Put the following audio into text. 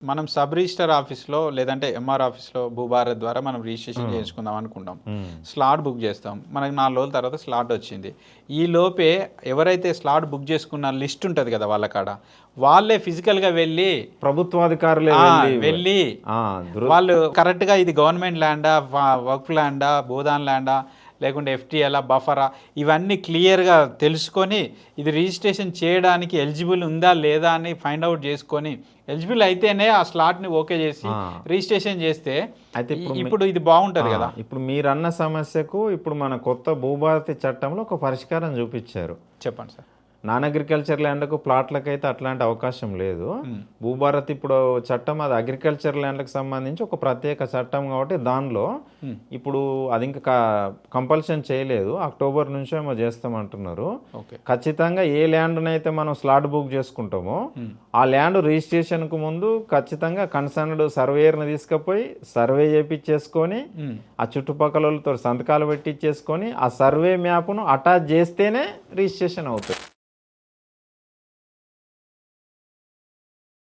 మనం sub register ఆఫీస్‌లో లేదంటే ఎంఆర్ ఆఫీస్‌లో భూభారత్ ద్వారా మనం రిజిస్ట్రేషన్ చేయించుకుందాం అనుకుంటాం. స్లాట్ బుక్ చేస్తాం. మనకు 4 రోజుల తర్వాత స్లాట్ వచ్చింది. ఈ లోపే ఎవరైతే స్లాట్ బుక్ చేసుకున్న లిస్ట్ ఉంటది కదా వాళ్ళ కాడ. వాళ్ళే ఫిజికల్‌గా వెళ్ళి ప్రభుత్వాధికారులే వెళ్ళి ఆ! వాళ్ళు కరెక్ట్‌గా ఇది గవర్నమెంట్ ల్యాండా, వక్ఫ్ ల్యాండా, భూదాన్ ల్యాండా, లేకుంటే ఎఫ్టీఎలా, బఫరా ఇవన్నీ క్లియర్‌గా తెలుసుకొని ఇది రిజిస్ట్రేషన్ చేయడానికి ఎలిజిబుల్ ఉందా లేదా అని ఫైండ్ అవుట్ చేసుకొని ఎలిజిబుల్ అయితేనే ఆ స్లాట్‌ని ఓకే చేసి రిజిస్ట్రేషన్ చేస్తే అయితే ఇప్పుడు ఇది బాగుంటది కదా. ఇప్పుడు మీరన్న సమస్యకు ఇప్పుడు మన కొత్త భూభారతి చట్టంలో ఒక పరిష్కారం చూపించారు. చెప్పండి సార్. నాన్ అగ్రికల్చర్ ల్యాండ్కు ప్లాట్లకైతే అట్లాంటి అవకాశం లేదు. భూభారత్ ఇప్పుడు చట్టం అది అగ్రికల్చర్ ల్యాండ్లకు సంబంధించి ఒక ప్రత్యేక చట్టం కాబట్టి దానిలో ఇప్పుడు అది ఇంకా కంపల్షన్ చేయలేదు. అక్టోబర్ నుంచో ఏమో చేస్తామంటున్నారు. ఖచ్చితంగా ఏ ల్యాండ్నైతే మనం స్లాట్ బుక్ చేసుకుంటామో ఆ ల్యాండ్ రిజిస్ట్రేషన్కు ముందు ఖచ్చితంగా కన్సర్న్డ్ సర్వేయర్ని తీసుకుపోయి సర్వే చేయించేసుకొని ఆ చుట్టుపక్కలతో సంతకాలు పెట్టించేసుకొని ఆ సర్వే మ్యాప్ను అటాచ్ చేస్తేనే రిజిస్ట్రేషన్ అవుతుంది.